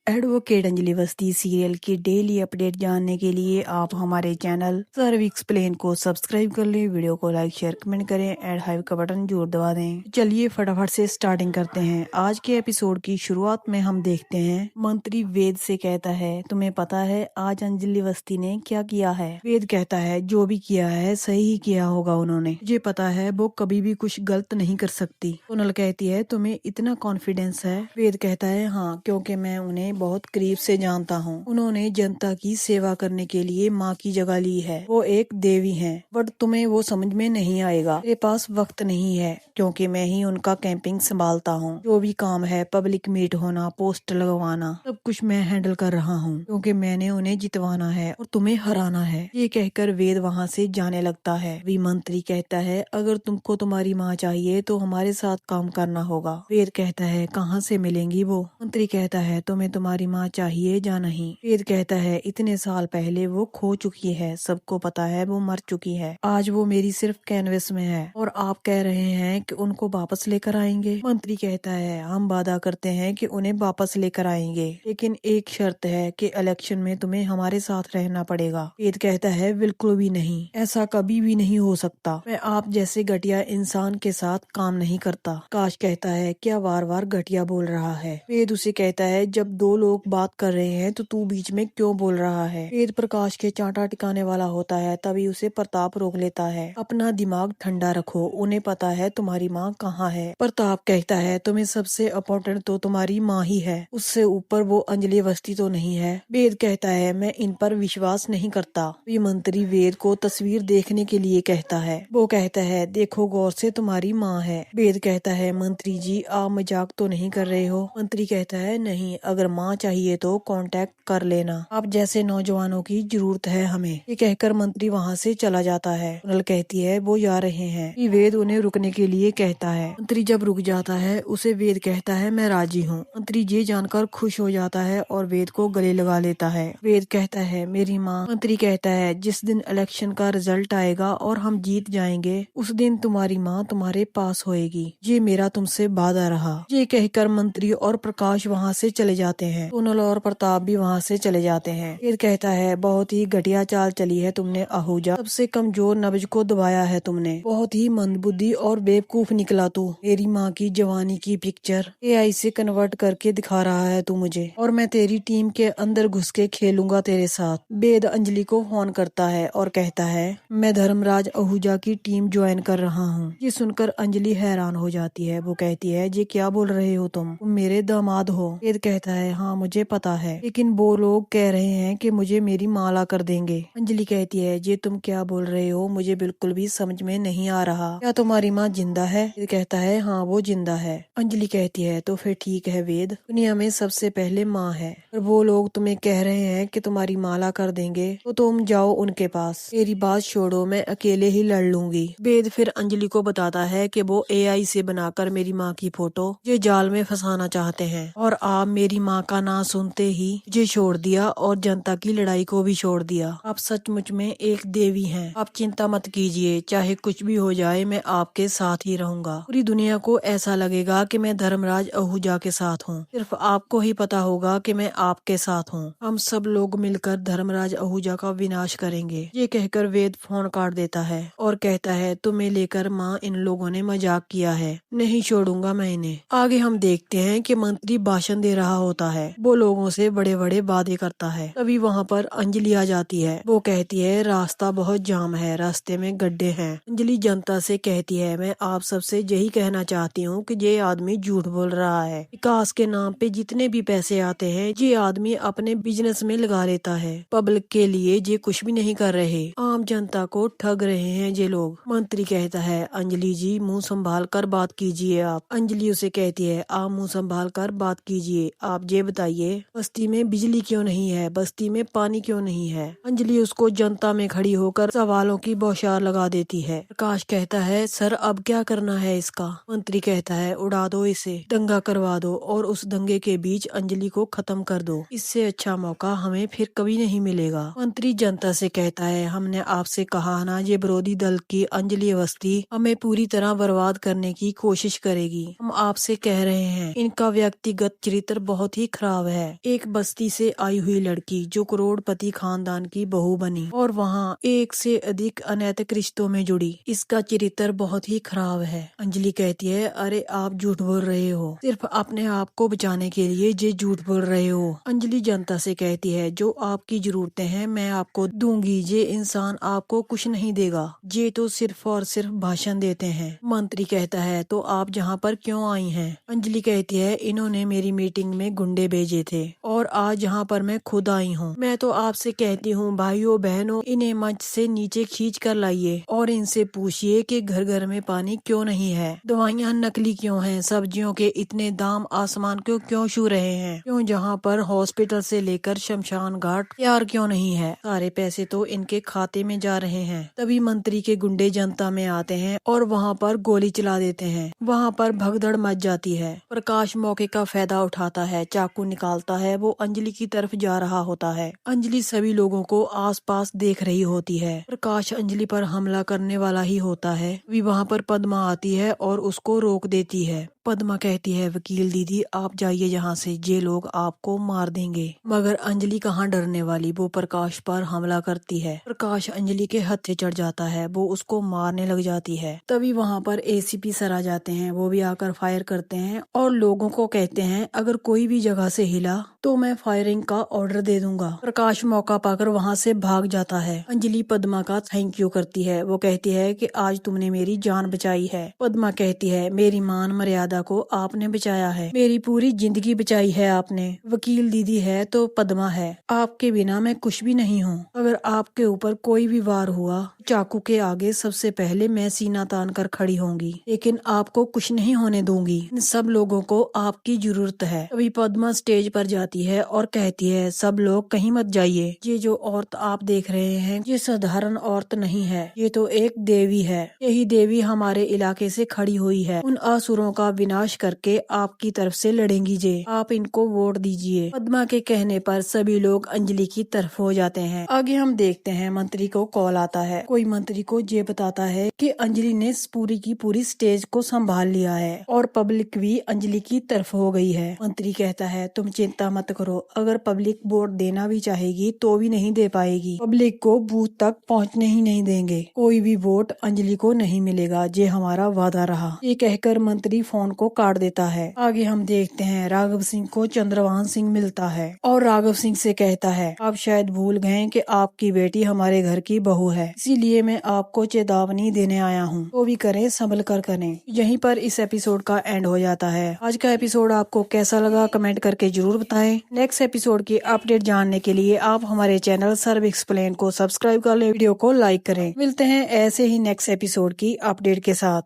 Advocate Anjali Awasthi serial की daily update जानने के लिए आप हमारे चैनल सर्व एक्सप्लेन को सब्सक्राइब कर लें, वीडियो को लाइक शेयर कमेंट करें एंड हाइप का बटन जरूर दबा दें। चलिए फटाफट से स्टार्टिंग करते हैं। आज के एपिसोड की शुरुआत में हम देखते हैं मंत्री वेद से कहता है, तुम्हें पता है आज अंजलि अवस्थी ने क्या किया है? वेद कहता है, जो भी किया है सही ही किया होगा उन्होंने, मुझे पता है वो कभी भी कुछ गलत नहीं कर सकती। सोनल कहती है, तुम्हें इतना कॉन्फिडेंस है? वेद कहता है, हाँ, क्योंकि मैं उन्हें बहुत करीब से जानता हूँ। उन्होंने जनता की सेवा करने के लिए माँ की जगह ली है। वो एक देवी हैं, बट तुम्हें वो समझ में नहीं आएगा। मेरे पास वक्त नहीं है क्योंकि मैं ही उनका कैंपिंग संभालता हूँ। जो भी काम है, पब्लिक मीट होना, पोस्टर लगवाना, सब कुछ मैं हैंडल कर रहा हूँ क्योंकि मैंने उन्हें जितवाना है और तुम्हें हराना है। ये कहकर वेद वहाँ से जाने लगता है। वी मंत्री कहता है, अगर तुमको तुम्हारी माँ चाहिए तो हमारे साथ काम करना होगा। वेद कहता है, कहाँ से मिलेंगी वो? मंत्री कहता है, तुम्हें तुम्हारी माँ चाहिए या नहीं? वेद कहता है, इतने साल पहले वो खो चुकी है, सबको पता है वो मर चुकी है। आज वो मेरी सिर्फ कैनवस में है और आप कह रहे हैं कि उनको वापस लेकर आएंगे। मंत्री कहता है, हम वादा करते हैं कि उन्हें वापस लेकर आएंगे, लेकिन एक शर्त है कि इलेक्शन में तुम्हें हमारे साथ रहना पड़ेगा। वेद कहता है, बिल्कुल भी नहीं, ऐसा कभी भी नहीं हो सकता। मैं आप जैसे घटिया इंसान के साथ काम नहीं करता। काश कहता है, क्या बार बार घटिया बोल रहा है? वेद उसे कहता है, जब दो लोग बात कर रहे हैं तो तू बीच में क्यों बोल रहा है? वेद प्रकाश के चांटा टिकाने वाला होता है, तभी उसे प्रताप रोक लेता है। अपना दिमाग ठंडा रखो, उन्हें पता है तुम्हारी माँ कहाँ है। प्रताप कहता है, तुम्हें सबसे इम्पोर्टेंट तो तुम्हारी माँ ही है, उससे ऊपर वो अंजलि अवस्थी तो नहीं है। वेद कहता है, मैं इन पर विश्वास नहीं करता। ये मंत्री वेद को तस्वीर देखने के लिए कहता है। वो कहता है, देखो गौर से, तुम्हारी माँ है। वेद कहता है, मंत्री जी आप मजाक तो नहीं कर रहे हो? मंत्री कहता है, नहीं, अगर माँ चाहिए तो कांटेक्ट कर लेना, आप जैसे नौजवानों की जरूरत है हमें। ये कहकर मंत्री वहाँ से चला जाता है। सोनल कहती है, वो जा रहे हैं। वेद उन्हें रुकने के लिए कहता है। मंत्री जब रुक जाता है उसे वेद कहता है, मैं राजी हूँ। मंत्री ये जानकर खुश हो जाता है और वेद को गले लगा लेता है। वेद कहता है, मेरी माँ। मंत्री कहता है, जिस दिन इलेक्शन का रिजल्ट आएगा और हम जीत जाएंगे उस दिन तुम्हारी माँ तुम्हारे पास होएगी, ये मेरा तुमसे वादा रहा। ये कहकर मंत्री और प्रकाश वहाँ से चले जाते हैं। सोनल और प्रताप भी वहाँ से चले जाते हैं। वेद कहता है, बहुत ही घटिया चाल चली है तुमने आहूजा, सबसे कमजोर नब्ज को दबाया है तुमने। बहुत ही मंदबुद्धि और बेवकूफ निकला तू। मेरी माँ की जवानी की पिक्चर एआई से कन्वर्ट करके दिखा रहा है तू मुझे, और मैं तेरी टीम के अंदर घुस के खेलूंगा तेरे साथ। वेद अंजलि को फोन करता है और कहता है, मैं धर्मराज आहूजा की टीम ज्वाइन कर रहा हूँ। ये सुनकर अंजलि हैरान हो जाती है। वो कहती है, ये क्या बोल रहे हो तुम मेरे दामाद हो? वेद कहता है, हाँ मुझे पता है, लेकिन वो लोग कह रहे हैं कि मुझे मेरी माला कर देंगे। अंजलि कहती है, ये तुम क्या बोल रहे हो? मुझे बिल्कुल भी समझ में नहीं आ रहा। क्या तुम्हारी माँ जिंदा है? वेद कहता है, हाँ वो जिंदा है। अंजलि कहती है, तो फिर ठीक है वेद, दुनिया में सबसे पहले माँ है, और वो लोग तुम्हें कह रहे हैं कि तुम्हारी माला कर देंगे, तो तुम जाओ उनके पास। मेरी बात छोड़ो, मैं अकेले ही लड़ लूंगी। वेद फिर अंजलि को बताता है कि वो एआई से बनाकर मेरी माँ की फोटो ये जाल में फंसाना चाहते हैं, और आप मेरी माँ का नाम सुनते ही मुझे छोड़ दिया और जनता की लड़ाई को भी छोड़ दिया। आप सचमुच में एक देवी हैं। आप चिंता मत कीजिए, चाहे कुछ भी हो जाए मैं आपके साथ ही रहूंगा। पूरी दुनिया को ऐसा लगेगा कि मैं धर्मराज आहूजा के साथ हूँ, सिर्फ आपको ही पता होगा कि मैं आपके साथ हूँ। हम सब लोग मिलकर धर्मराज आहूजा का विनाश करेंगे। ये कहकर वेद फोन काट देता है और कहता है, तुम्हें लेकर माँ इन लोगों ने मजाक किया है, नहीं छोड़ूंगा मैं इन्हें। आगे हम देखते हैं कि मंत्री भाषण दे रहा होता है। वो लोगों से बड़े बड़े वादे करता है। तभी वहाँ पर अंजलि आ जाती है। वो कहती है, रास्ता बहुत जाम है, रास्ते में गड्ढे हैं। अंजलि जनता से कहती है, मैं आप सबसे यही कहना चाहती हूँ कि ये आदमी झूठ बोल रहा है। विकास के नाम पे जितने भी पैसे आते हैं ये आदमी अपने बिजनेस में लगा लेता है। पब्लिक के लिए ये कुछ भी नहीं कर रहे, आम जनता को ठग रहे हैं ये लोग। मंत्री कहता है, अंजलि जी मुंह संभाल कर बात कीजिए आप। अंजलि उसे कहती है, आप मुंह संभाल कर बात कीजिए। आप ये बताइए, बस्ती में बिजली क्यों नहीं है? बस्ती में पानी क्यों नहीं है? अंजलि उसको जनता में खड़ी होकर सवालों की बौछार लगा देती है। प्रकाश कहता है, सर अब क्या करना है इसका? मंत्री कहता है, उड़ा दो इसे, दंगा करवा दो और उस दंगे के बीच अंजलि को खत्म कर दो। इससे अच्छा मौका हमें फिर कभी नहीं मिलेगा। मंत्री जनता से कहता है, हमने आपसे कहा ना, ये विरोधी दल की अंजलि अवस्थी हमें पूरी तरह बर्बाद करने की कोशिश करेगी। हम आपसे कह रहे हैं, इनका व्यक्तिगत चरित्र बहुत ही खराब है। एक बस्ती से आई हुई लड़की जो करोड़पति खानदान की बहू बनी और वहाँ एक से अधिक अनैतिक रिश्तों में जुड़ी। इसका चरित्र बहुत ही खराब है। अंजलि कहती है, अरे आप झूठ बोल रहे हो, सिर्फ अपने आप को बचाने के लिए ये झूठ बोल रहे हो। अंजलि जनता से कहती है, जो आपकी जरूरतें हैं मैं आपको दूंगी, ये इंसान आपको कुछ नहीं देगा, ये तो सिर्फ और सिर्फ भाषण देते हैं। मंत्री कहता है, तो आप यहाँ पर क्यों आई हैं? अंजलि कहती है, इन्होंने मेरी मीटिंग में गुंडे भेजे थे और आज यहाँ पर मैं खुद आई हूँ। मैं तो आपसे कहती हूँ भाइयों बहनों, इन्हें मंच से नीचे खींच कर लाइए और इनसे पूछिए कि घर घर में पानी क्यों नहीं है, दवाइयाँ नकली क्यों हैं, सब्जियों के इतने दाम आसमान को क्यों छू रहे हैं, क्यों जहाँ पर हॉस्पिटल से लेकर शमशान घाट तैयार क्यों नहीं है, सारे पैसे तो इनके खाते में जा रहे हैं। तभी मंत्री के गुंडे जनता में आते हैं और वहाँ पर गोली चला देते हैं। वहाँ पर भगदड़ मच जाती है। प्रकाश मौके का फायदा उठाता है, चाकू निकालता है, वो अंजलि की तरफ जा रहा होता है। अंजलि सभी लोगों को आसपास देख रही होती है। प्रकाश अंजलि पर हमला करने वाला ही होता है। भी वहाँ पर पद्मा आती है और उसको रोक देती है। पद्मा कहती है, वकील दीदी आप जाइए यहाँ से, ये लोग आपको मार देंगे। मगर अंजलि कहाँ डरने वाली, वो प्रकाश पर हमला करती है। प्रकाश अंजलि के हत्थे चढ़ जाता है, वो उसको मारने लग जाती है। तभी वहाँ पर एसीपी सर आ जाते हैं, वो भी आकर फायर करते हैं और लोगों को कहते हैं अगर कोई भी जगह से हिला तो मैं फायरिंग का ऑर्डर दे दूंगा। प्रकाश मौका पाकर वहाँ से भाग जाता है। अंजलि पद्मा का थैंक यू करती है, वो कहती है कि आज तुमने मेरी जान बचाई है। पद्मा कहती है, मेरी मान मर्यादा को आपने बचाया है, मेरी पूरी जिंदगी बचाई है आपने। वकील दीदी है तो पद्मा है, आपके बिना मैं कुछ भी नहीं हूँ। अगर आपके ऊपर कोई भी वार हुआ, चाकू के आगे सबसे पहले मैं सीना तान कर खड़ी होंगी, लेकिन आपको कुछ नहीं होने दूंगी। इन सब लोगों को आपकी जरूरत है। तभी पद्मा स्टेज पर जाती है और कहती है, सब लोग कहीं मत जाइए, ये जो औरत आप देख रहे हैं ये साधारण औरत नहीं है, ये तो एक देवी है। यही देवी हमारे इलाके से खड़ी हुई है, उन असुरों का विनाश करके आपकी तरफ से लड़ेंगी। जे आप इनको वोट दीजिए। पद्मा के कहने पर सभी लोग अंजलि की तरफ हो जाते हैं। आगे हम देखते हैं मंत्री को कॉल आता है। कोई मंत्री को ये बताता है कि अंजलि ने पूरी की पूरी स्टेज को संभाल लिया है और पब्लिक भी अंजलि की तरफ हो गई है। मंत्री कहता है, तुम चिंता मत करो, अगर पब्लिक वोट देना भी चाहेगी तो भी नहीं दे पाएगी, पब्लिक को बूथ तक पहुंचने ही नहीं देंगे, कोई भी वोट अंजलि को नहीं मिलेगा, ये हमारा वादा रहा। ये कहकर मंत्री फोन को काट देता है। आगे हम देखते हैं राघव सिंह को चंद्रभान सिंह मिलता है और राघव सिंह से कहता है, आप शायद भूल गए कि आपकी बेटी हमारे घर की बहू है, इसीलिए मैं आपको चेतावनी देने आया हूँ, तो भी करें संभल कर करें। यहीं पर इस एपिसोड का एंड हो जाता है। आज का एपिसोड आपको कैसा लगा कमेंट करके जरूर बताएं। नेक्स्ट एपिसोड की अपडेट जानने के लिए आप हमारे चैनल सर्व एक्सप्लेन को सब्सक्राइब कर ले, वीडियो को लाइक करें। मिलते हैं ऐसे ही नेक्स्ट एपिसोड की अपडेट के साथ।